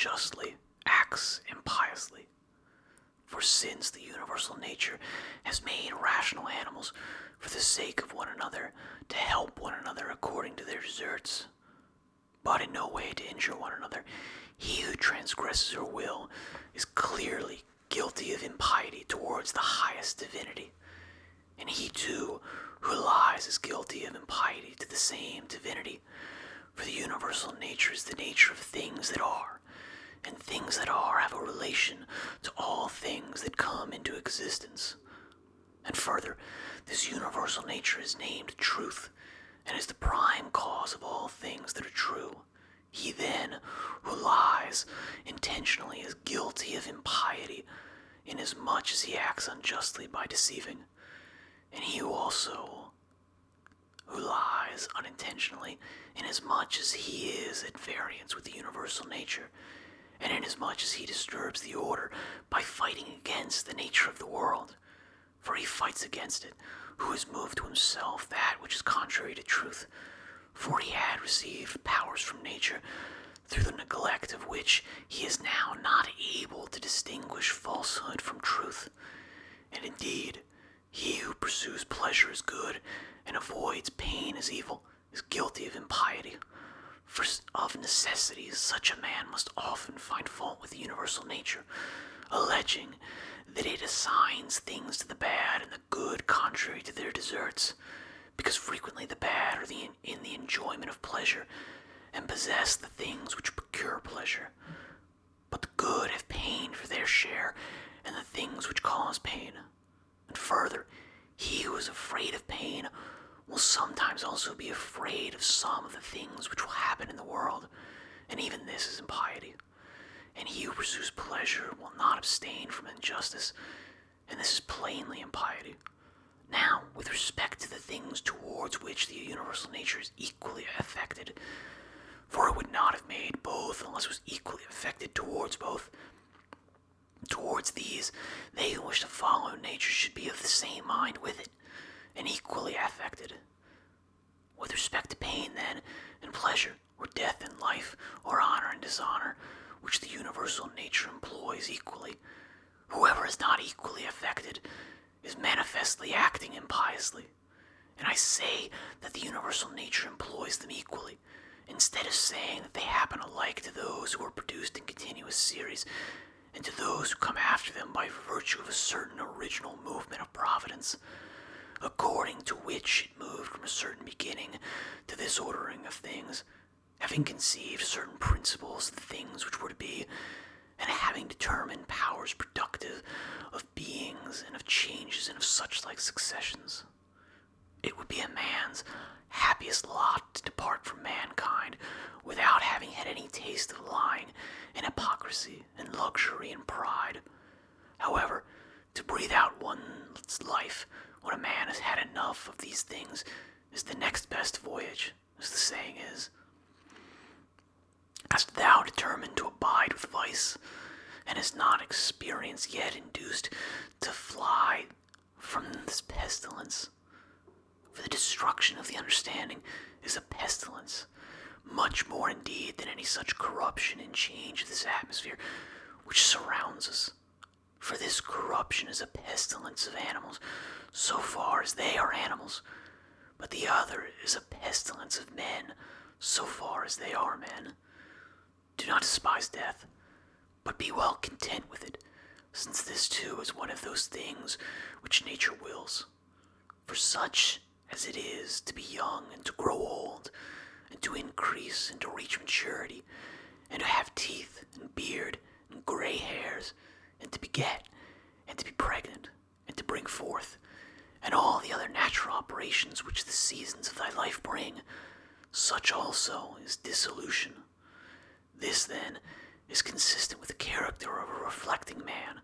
unjustly acts impiously. For since the universal nature has made rational animals for the sake of one another, to help one another according to their deserts, but in no way to injure one another, he who transgresses her will is clearly guilty of impiety towards the highest divinity, and he too who lies is guilty of impiety to the same divinity. For the universal nature is the nature of things that are, and things that are have a relation to all things that come into existence. And further, this universal nature is named truth, and is the prime cause of all things that are true. He then, who lies intentionally, is guilty of impiety, inasmuch as he acts unjustly by deceiving. And he who lies unintentionally, inasmuch as he is at variance with the universal nature, and inasmuch as he disturbs the order by fighting against the nature of the world. For he fights against it, who has moved to himself that which is contrary to truth, for he had received powers from nature, through the neglect of which he is now not able to distinguish falsehood from truth. And indeed, he who pursues pleasure as good and avoids pain as evil is guilty of impiety. For of necessity such a man must often find fault with the universal nature, alleging that it assigns things to the bad and the good contrary to their deserts, because frequently the bad are in the enjoyment of pleasure, and possess the things which procure pleasure, but the good have pain for their share, and the things which cause pain. And further, he who is afraid of pain will sometimes also be afraid of some of the things which will happen in the world, and even this is impiety. And he who pursues pleasure will not abstain from injustice, and this is plainly impiety. Now, with respect to the things towards which the universal nature is equally affected, for it would not have made both unless it was equally affected towards both. Towards these, they who wish to follow nature should be of the same mind with it, and equally affected. With respect to pain, then, and pleasure, or death and life, or honor and dishonor, which the universal nature employs equally, whoever is not equally affected is manifestly acting impiously. And I say that the universal nature employs them equally, instead of saying that they happen alike to those who are produced in continuous series, and to those who come after them by virtue of a certain original movement of providence, according to which it moved from a certain beginning to this ordering of things, having conceived certain principles of the things which were to be, and having determined powers productive of beings and of changes and of such like successions. It would be a man's happiest lot to depart from mankind without having had any taste of lying and hypocrisy and luxury and pride. However, to breathe out one's life when a man has had enough of these things is the next best voyage, as the saying is. Hast thou determined to abide with vice, and hast not experience yet induced to fly from this pestilence? For the destruction of the understanding is a pestilence, much more indeed than any such corruption and change of this atmosphere which surrounds us. For this corruption is a pestilence of animals, so far as they are animals, but the other is a pestilence of men, so far as they are men. Do not despise death, but be well content with it, since this too is one of those things which nature wills. For such as it is to be young and to grow old, and to increase and to reach maturity, and to have teeth and beard and gray hairs, and to beget, and to be pregnant, and to bring forth, and all the other natural operations which the seasons of thy life bring, such also is dissolution. This, then, is consistent with the character of a reflecting man,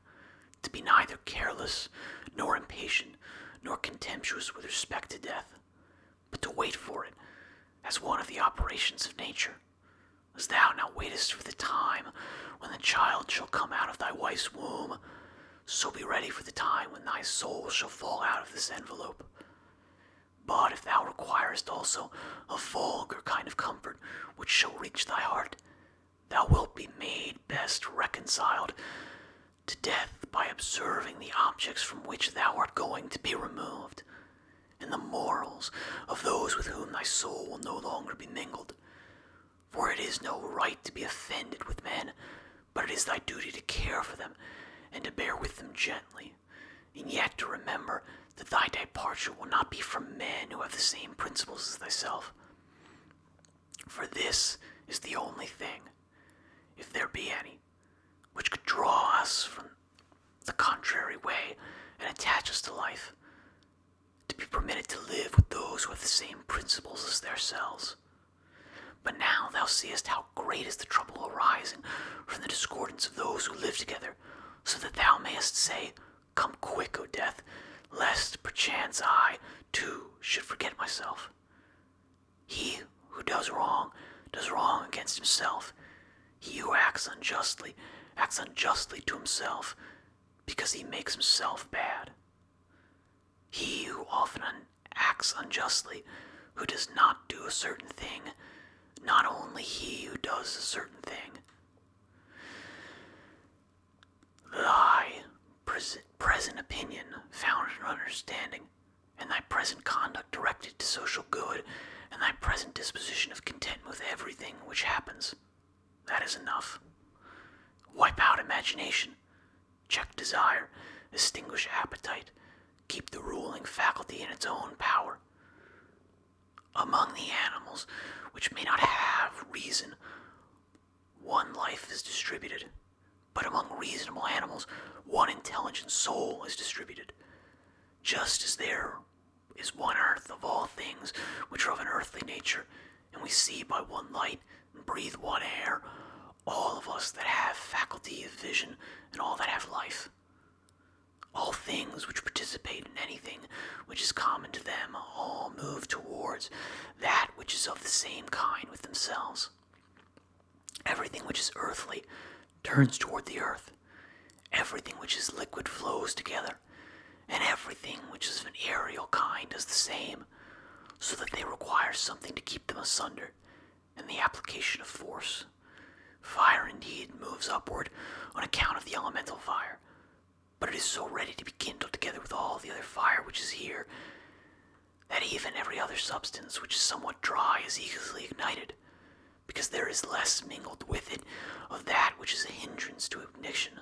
to be neither careless, nor impatient, nor contemptuous with respect to death, but to wait for it, as one of the operations of nature. As thou now waitest for the time when the child shall come out of thy wife's womb, so be ready for the time when thy soul shall fall out of this envelope. But if thou requirest also a vulgar kind of comfort which shall reach thy heart, thou wilt be made best reconciled to death by observing the objects from which thou art going to be removed, and the morals of those with whom thy soul will no longer be mingled. For it is no right to be offended with men, but it is thy duty to care for them, and to bear with them gently, and yet to remember that thy departure will not be from men who have the same principles as thyself. For this is the only thing, if there be any, which could draw us from the contrary way and attach us to life, to be permitted to live with those who have the same principles as themselves. But now thou seest how great is the trouble arising from the discordance of those who live together, so that thou mayest say, Come quick, O death, lest perchance I, too, should forget myself. He who does wrong against himself. He who acts unjustly to himself, because he makes himself bad. He who often acts unjustly, who does not do a certain thing, not only he who does a certain thing. Thy present opinion founded on understanding, and thy present conduct directed to social good, and thy present disposition of contentment with everything which happens. That is enough. Wipe out imagination, check desire, extinguish appetite, keep the ruling faculty in its own power. Among the animals which may not have reason, one life is distributed, but among reasonable animals, one intelligent soul is distributed. Just as there is one earth of all things which are of an earthly nature, and we see by one light and breathe one air, all of us that have faculty of vision and all that have life. All things which participate in anything which is common to them all move towards that which is of the same kind with themselves. Everything which is earthly turns toward the earth. Everything which is liquid flows together, and everything which is of an aerial kind does the same, so that they require something to keep them asunder, and the application of force. Fire indeed moves upward on account of the elemental fire, but it is so ready to be kindled together with all the other fire which is here, that even every other substance which is somewhat dry is easily ignited, because there is less mingled with it of that which is a hindrance to ignition.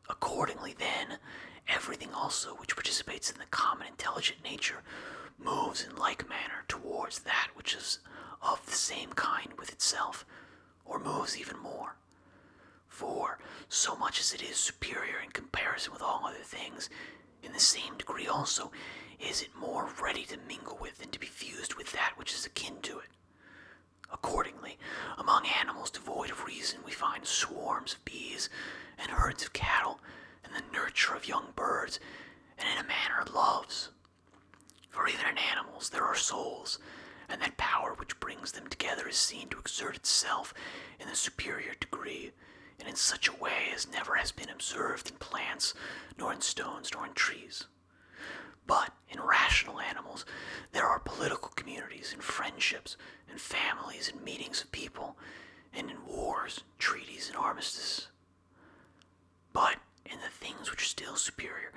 Accordingly, then, everything also which participates in the common intelligent nature moves in like manner towards that which is of the same kind with itself, or moves even more. For, so much as it is superior in comparison with all other things, in the same degree also is it more ready to mingle with and to be fused with that which is akin to it. Accordingly, among animals devoid of reason we find swarms of bees, and herds of cattle, and the nurture of young birds, and in a manner loves. For even in animals there are souls, and that power which brings them together is seen to exert itself in a superior degree, and in such a way as never has been observed in plants, nor in stones, nor in trees. But in rational animals there are political communities, and friendships, and families, and meetings of people, and in wars, treaties, and armistices. But in the things which are still superior,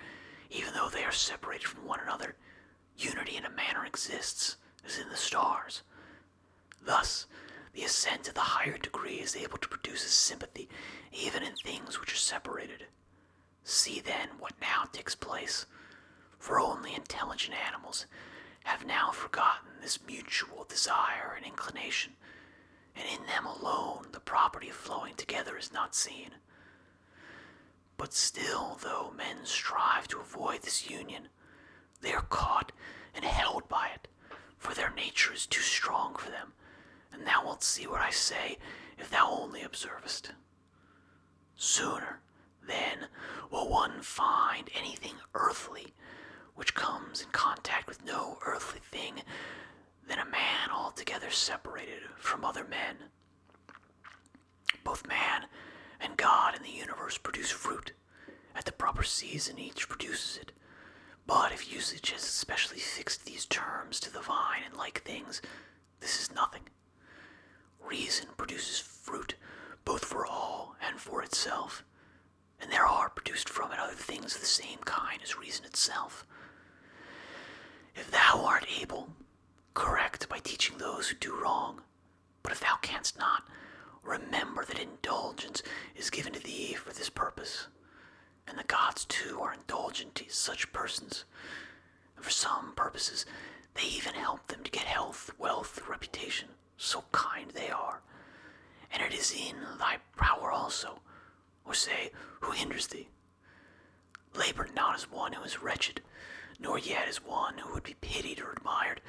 even though they are separated from one another, unity in a manner exists, as in the stars. Thus, the ascent of the higher degree is able to produce a sympathy even in things which are separated. See then what now takes place, for only intelligent animals have now forgotten this mutual desire and inclination, and in them alone the property of flowing together is not seen. But still, though men strive to avoid this union, they are caught and held by it, for their nature is too strong for them, and thou wilt see what I say if thou only observest. Sooner, then, will one find anything earthly which comes in contact with no earthly thing than a man altogether separated from other men. Both man and God in the universe produce fruit. At the proper season each produces it. But if usage has especially fixed these terms to the vine and like things, this is nothing. Reason produces fruit both for all and for itself, and there are produced from it other things of the same kind as reason itself. If thou art able, correct by teaching those who do wrong, but if thou canst not, remember that indulgence is given to thee for this purpose, and the gods too are indulgent to such persons, and for some purposes they even help them to get health, wealth, reputation, so kind they are. And it is in thy power also, or say, who hinders thee? Labor not as one who is wretched, nor yet as one who would be pitied or admired,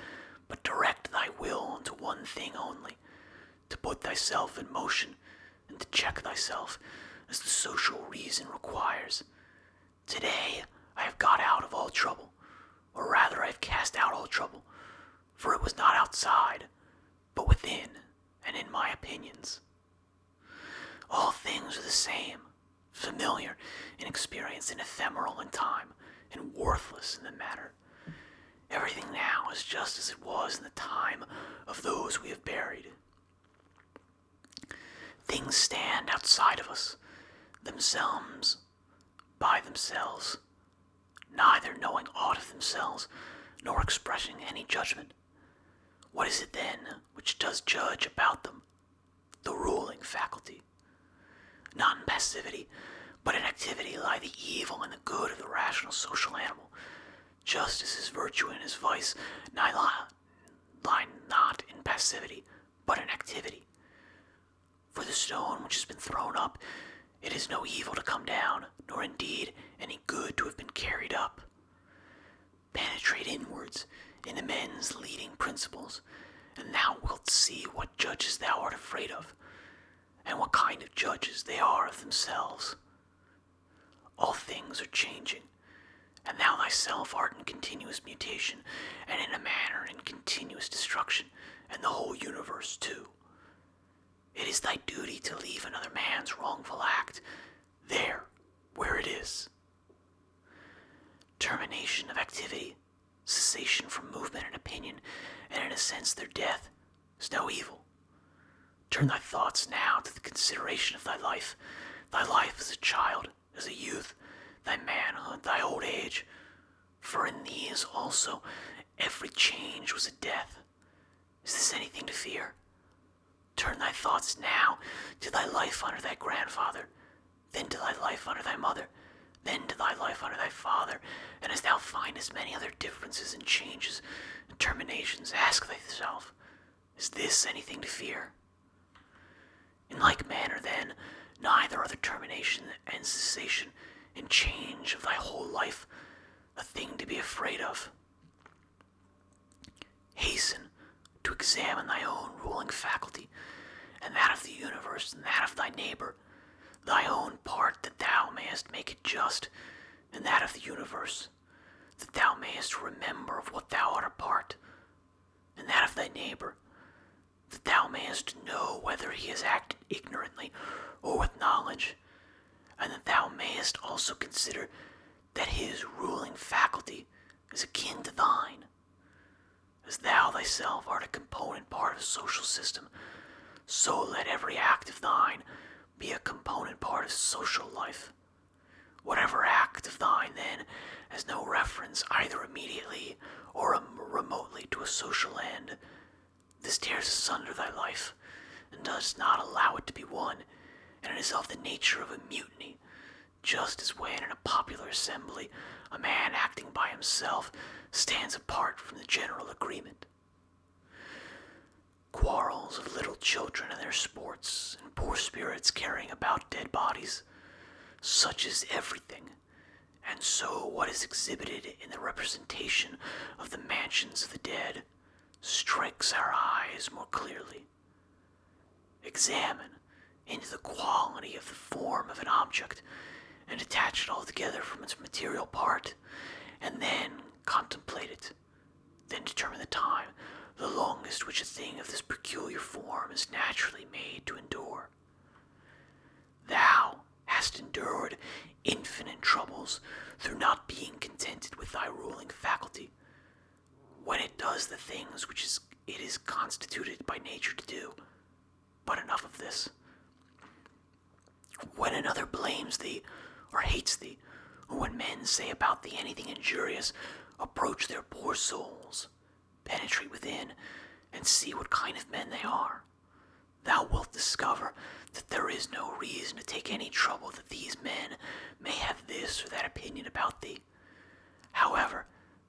but direct thy will unto one thing only, to put thyself in motion, and to check thyself, as the social reason requires. Today I have got out of all trouble, or rather I have cast out all trouble, for it was not outside, but within, and in my opinions. All things are the same, familiar in experience and ephemeral in time, and worthless in the matter. Everything now is just as it was in the time of those we have buried. Things stand outside of us, themselves, by themselves, neither knowing aught of themselves, nor expressing any judgment. What is it then which does judge about them? The ruling faculty. Not in passivity, but in activity lie the evil and the good of the rational social animal, just as his virtue and his vice lie not in passivity, but in activity. For the stone which has been thrown up, it is no evil to come down, nor indeed any good to have been carried up. Penetrate inwards into men's leading principles, and thou wilt see what judges thou art afraid of, and what kind of judges they are of themselves. All things are changing, and thou thyself art in continuous mutation, and in a manner in continuous destruction, and the whole universe too. It is thy duty to leave another man's wrongful act there where it is. Termination of activity, cessation from movement and opinion, and in a sense their death, is no evil. Turn thy thoughts now to the consideration of thy life as a child, as a youth, thy manhood, thy old age, for in these also every change was a death. Is this anything to fear? Turn thy thoughts now to thy life under thy grandfather, then to thy life under thy mother, then to thy life under thy father, and as thou findest many other differences and changes and terminations, ask thyself, is this anything to fear? In like manner, then, neither are the termination and cessation and change of thy whole life a thing to be afraid of. Hasten to examine thy own ruling faculty, and that of the universe, and that of thy neighbor, thy own part, that thou mayest make it just, and that of the universe, that thou mayest remember of what thou art a part, and that of thy neighbor, that thou mayest know whether he has acted ignorantly or with knowledge, and that thou mayest also consider that his ruling faculty is akin to thine. As thou thyself art a component part of a social system, so let every act of thine be a component part of social life. Whatever act of thine, then, has no reference either immediately or remotely to a social end, this tears asunder thy life, and does not allow it to be one, and it is of the nature of a mutiny, just as when in a popular assembly a man acting by himself stands apart from the general agreement. Quarrels of little children and their sports, and poor spirits carrying about dead bodies, such is everything, and so what is exhibited in the representation of the mansions of the dead strikes our eyes more clearly. Examine into the quality of the form of an object, and detach it altogether from its material part, and then contemplate it. Then determine the time, the longest which a thing of this peculiar form is naturally made to endure. Thou hast endured infinite troubles through not being contented with thy ruling faculty, when it does the things which it is constituted by nature to do. But enough of this. When another blames thee, or hates thee, or when men say about thee anything injurious, approach their poor souls, penetrate within, and see what kind of men they are. Thou wilt discover that there is no reason to take any trouble that these men may have this or that opinion about thee. However,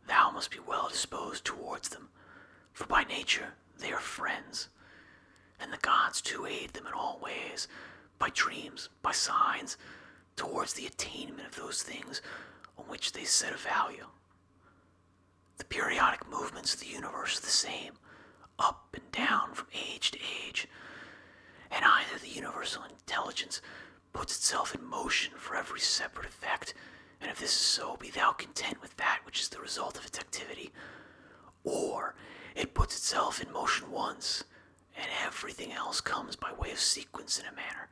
thou must be well disposed towards them, for by nature they are friends, and the gods too aid them in all ways, by dreams, by signs, towards the attainment of those things on which they set a value. The periodic movements of the universe are the same, up and down from age to age, and either the universal intelligence puts itself in motion for every separate effect, and if this is so, be thou content with that which is the result of its activity, or it puts itself in motion once, and everything else comes by way of sequence in a manner,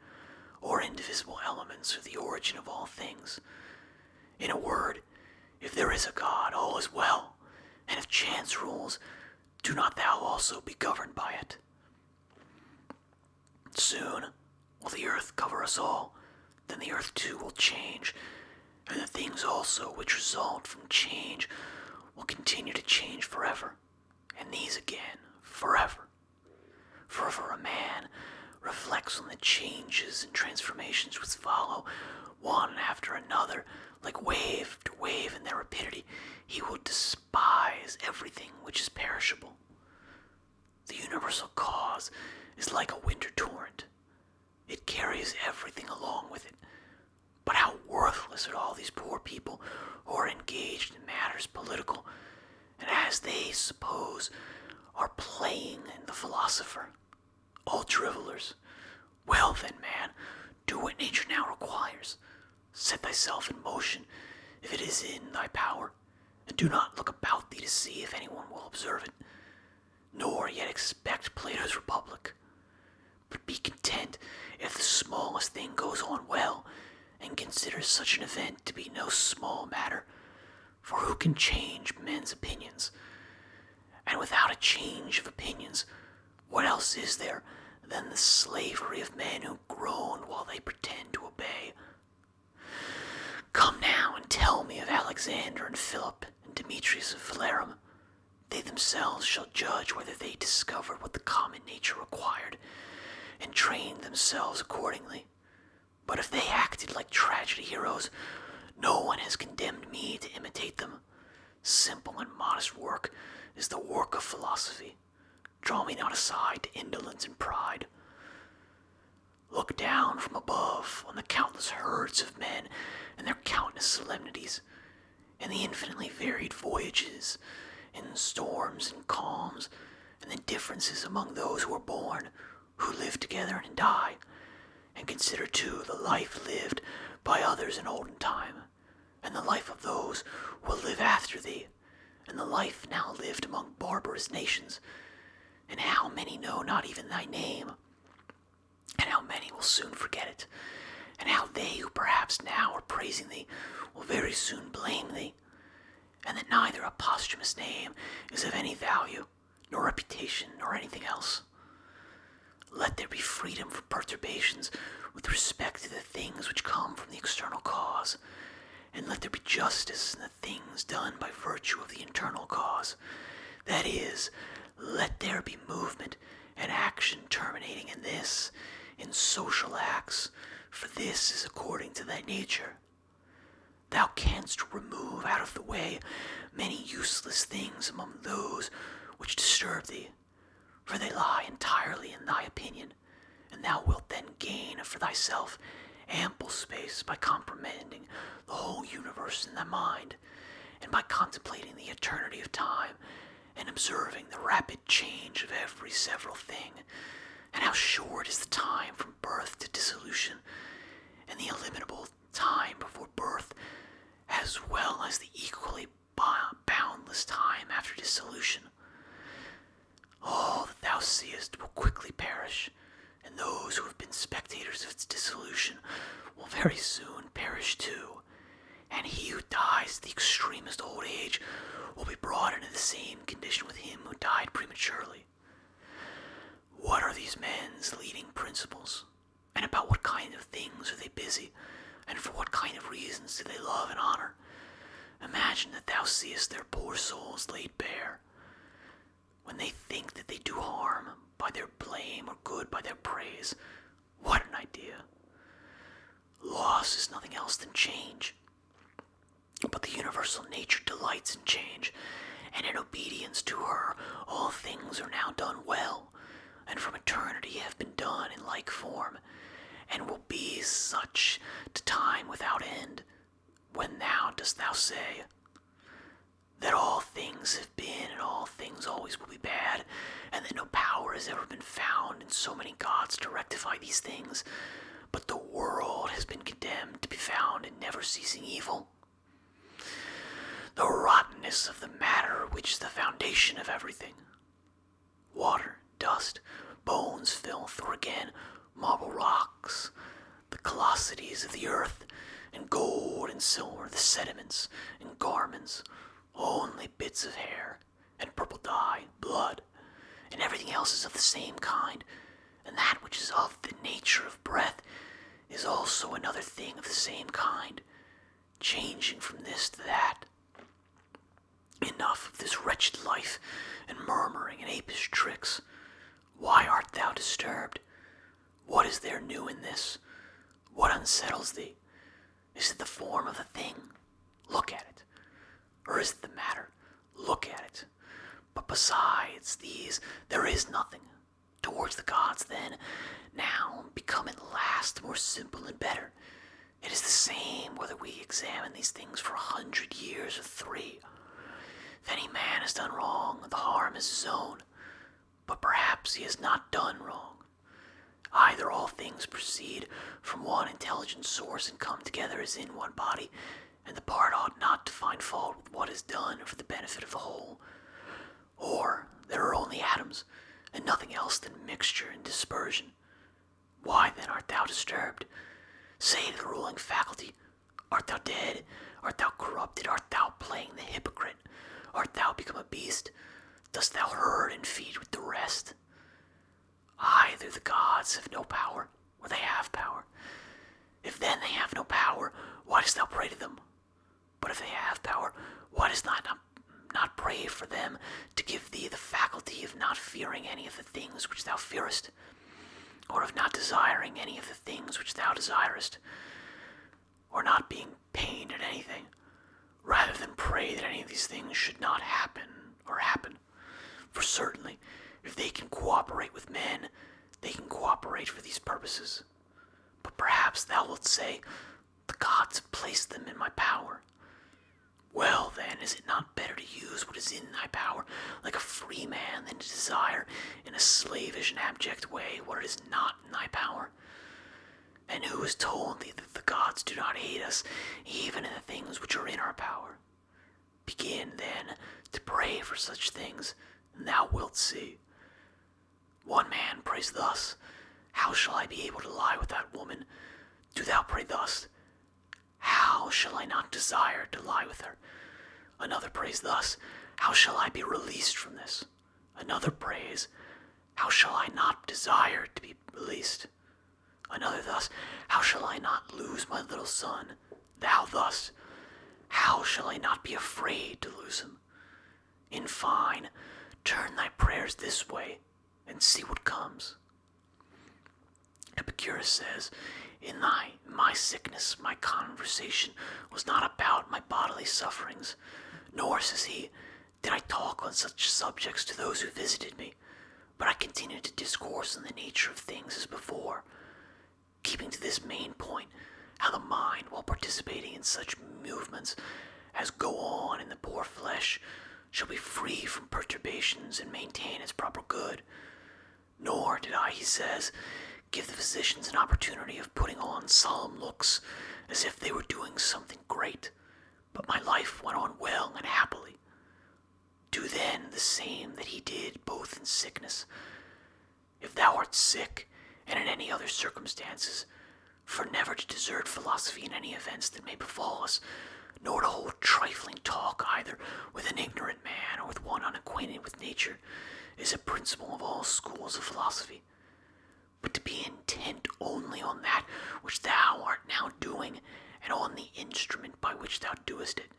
or indivisible elements are the origin of all things. In a word, if there is a God, all is well, and if chance rules, do not thou also be governed by it. Soon will the earth cover us all, then the earth too will change, and the things also which result from change will continue to change forever, and these again forever. For if a man reflects on the changes and transformations which follow one after another, like wave to wave in their rapidity, he will despise everything which is perishable. The universal cause is like a winter torrent. It carries everything along with it. But how worthless are all these poor people who are engaged in matters political, and as they suppose, are playing in the philosopher. All drivelers. Well then, man, do what nature now requires. Set thyself in motion, if it is in thy power, and do not look about thee to see if anyone will observe it, nor yet expect Plato's Republic. But be content if the smallest thing goes on well, and consider such an event to be no small matter, for who can change men's opinions? And without a change of opinions, what else is there than the slavery of men who groan while they pretend to obey? Come now and tell me of Alexander and Philip and Demetrius of Phalerum. They themselves shall judge whether they discovered what the common nature required, and trained themselves accordingly. But if they acted like tragedy heroes, no one has condemned me to imitate them. Simple and modest work is the work of philosophy. Draw me not aside to indolence and pride. Look down from above on the countless herds of men and their countless solemnities, and the infinitely varied voyages, in storms and calms, and the differences among those who are born, who live together and die, and consider too the life lived by others in olden time, and the life of those who will live after thee, and the life now lived among barbarous nations, and how many know not even thy name, and how many will soon forget it, and how they who perhaps now are praising thee will very soon blame thee, and that neither a posthumous name is of any value, nor reputation, nor anything else. Let there be freedom from perturbations with respect to the things which come from the external cause, and let there be justice in the things done by virtue of the internal cause. That is, let there be movement and action terminating in this, in social acts, for this is according to thy nature. Thou canst remove out of the way many useless things among those which disturb thee, for they lie entirely in thy opinion, and thou wilt then gain for thyself ample space by comprehending the whole universe in thy mind, and by contemplating the eternity of time, and observing the rapid change of every several thing, and how short is the time from birth to dissolution, and the illimitable time before birth, as well as the equally boundless time after dissolution. All that thou seest will quickly perish, and those who have been spectators of its dissolution will very soon perish too, and he who dies at the extremest old age will be brought into the same condition with him who died prematurely. What are these men's leading principles, And about what kind of things are they busy, and for what kind of reasons do they love and honor? Imagine that thou seest their poor souls laid bare, when they think that they do harm by their blame or good by their praise. What an idea! Loss is nothing else than change. But the universal nature delights in change, and in obedience to her all things are now done well, and from eternity have been done in like form, and will be such to time without end, when now dost thou say that all things have been and all things always will be bad, and that no power has ever been found in so many gods to rectify these things, but the world has been condemned to be found in never-ceasing evil. The rottenness of the matter which is the foundation of everything. Water, dust, bones, filth, or again, marble rocks, the callosities of the earth, and gold and silver, the sediments and garments, only bits of hair, and purple dye, blood, and everything else is of the same kind, and that which is of the nature of breath is also another thing of the same kind, changing from this to that. Enough of this wretched life, and murmuring and apish tricks. Why art thou disturbed? What is there new in this? What unsettles thee? Is it the form of the thing? Look at it. Or is it the matter? Look at it. But besides these, there is nothing. Towards the gods, then, now become at last more simple and better. It is the same whether we examine these things for 100 years or 3. If any man has done wrong, the harm is his own, but perhaps he has not done wrong. Either all things proceed from one intelligent source and come together as in one body, and the part ought not to find fault with what is done for the benefit of the whole, or there are only atoms, and nothing else than mixture and dispersion. Why then art thou disturbed? Say to the ruling faculty, art thou dead? Art thou corrupted? Art thou playing the hypocrite? Art thou become a beast? Dost thou herd and feed with the rest? Either the gods have no power, or they have power. If then they have no power, why dost thou pray to them? But if they have power, why dost thou not pray for them to give thee the faculty of not fearing any of the things which thou fearest, or of not desiring any of the things which thou desirest, or not being pained at anything, rather than pray that any of these things should not happen or happen? For certainly, if they can cooperate with men, they can cooperate for these purposes. But perhaps thou wilt say, the gods have placed them in my power. Well then, is it not better to use what is in thy power like a free man than to desire in a slavish and abject way what is not in thy power? And who has told thee that the gods do not aid us even in the things which are in our power? Begin then to pray for such things, and thou wilt see. One man prays thus, how shall I be able to lie with that woman? Do thou pray thus, how shall I not desire to lie with her? Another prays thus, how shall I be released from this? Another prays, how shall I not desire to be released? Another thus, how shall I not lose my little son? Thou thus, how shall I not be afraid to lose him? In fine, turn thy prayers this way, and see what comes. Epicurus says, in my sickness, my conversation was not about my bodily sufferings, nor, says he, did I talk on such subjects to those who visited me, but I continued to discourse on the nature of things as before, keeping to this main point, how the mind, while participating in such movements as go on in the poor flesh, shall be free from perturbations and maintain its proper good. Nor did I, he says, give the physicians an opportunity of putting on solemn looks as if they were doing something great, but my life went on well and happily. Do then the same that he did both in sickness. If thou art sick, and in any other circumstances, for never to desert philosophy in any events that may befall us, nor to hold trifling talk either with an ignorant man or with one unacquainted with nature, is a principle of all schools of philosophy. But to be in intent only on that which thou art now doing, and on the instrument by which thou doest it.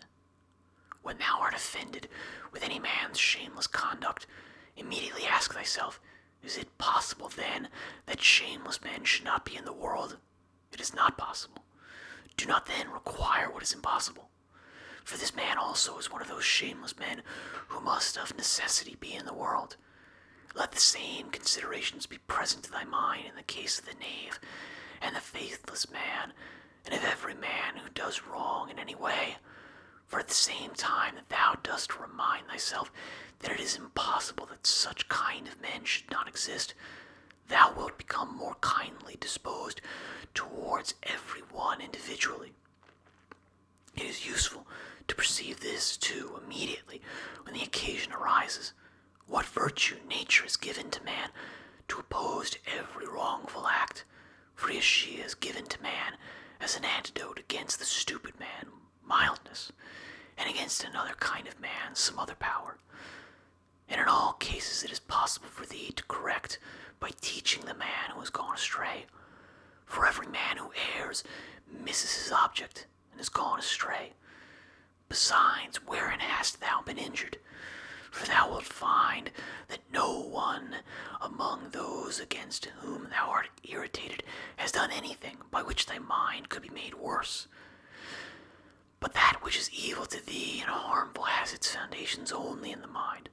When thou art offended with any man's shameless conduct, immediately ask thyself, is it possible then that shameless men should not be in the world? It is not possible. Do not then require what is impossible. For this man also is one of those shameless men who must of necessity be in the world. Let the same considerations be present to thy mind in the case of the knave and the faithless man, and of every man who does wrong in any way. For at the same time that thou dost remind thyself that it is impossible that such kind of men should not exist, thou wilt become more kindly disposed towards every one individually. It is useful to perceive this, too, immediately when the occasion arises. What virtue nature has given to man to oppose to every wrongful act, for she has given to man as an antidote against the stupid man mildness, and against another kind of man some other power. And in all cases it is possible for thee to correct by teaching the man who has gone astray. For every man who errs misses his object and has gone astray. Besides, wherein hast thou been injured? For thou wilt find that no one among those against whom thou art irritated has done anything by which thy mind could be made worse. But that which is evil to thee and harmful has its foundations only in the mind.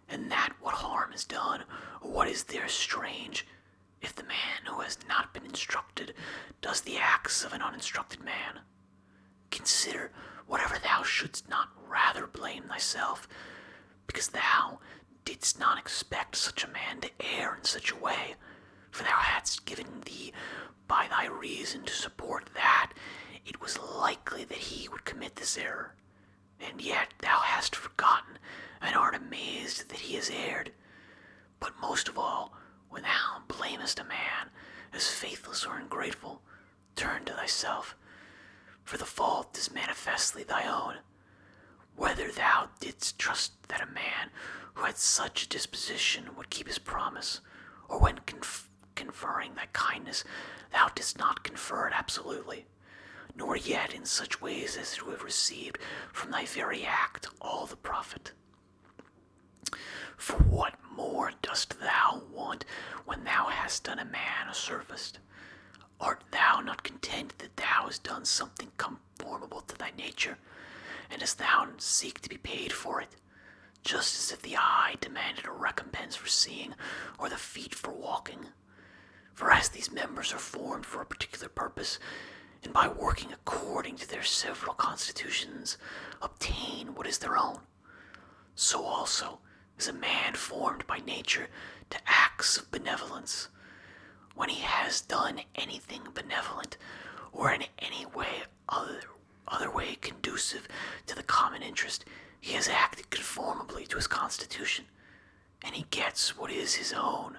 And that what harm is done, or what is there strange, if the man who has not been instructed does the acts of an uninstructed man? Consider whatever thou shouldst not rather blame thyself, because thou didst not expect such a man to err in such a way, for thou hadst given thee by thy reason to support that it was likely that he would commit this error, and yet thou hast forgotten and art amazed that he has erred. But most of all, when thou blamest a man as faithless or ungrateful, turn to thyself, for the fault is manifestly thy own. Whether thou didst trust that a man who had such a disposition would keep his promise, or when conferring thy kindness thou didst not confer it absolutely, nor yet in such ways as to have received from thy very act all the profit. For what more dost thou want when thou hast done a man a service? Art thou not content that thou hast done something conformable to thy nature, and dost thou seek to be paid for it, just as if the eye demanded a recompense for seeing, or the feet for walking? For as these members are formed for a particular purpose, and by working according to their several constitutions obtain what is their own, so also is a man formed by nature to acts of benevolence. When he has done anything benevolent, or in any way other way conducive to the common interest, he has acted conformably to his constitution, and he gets what is his own.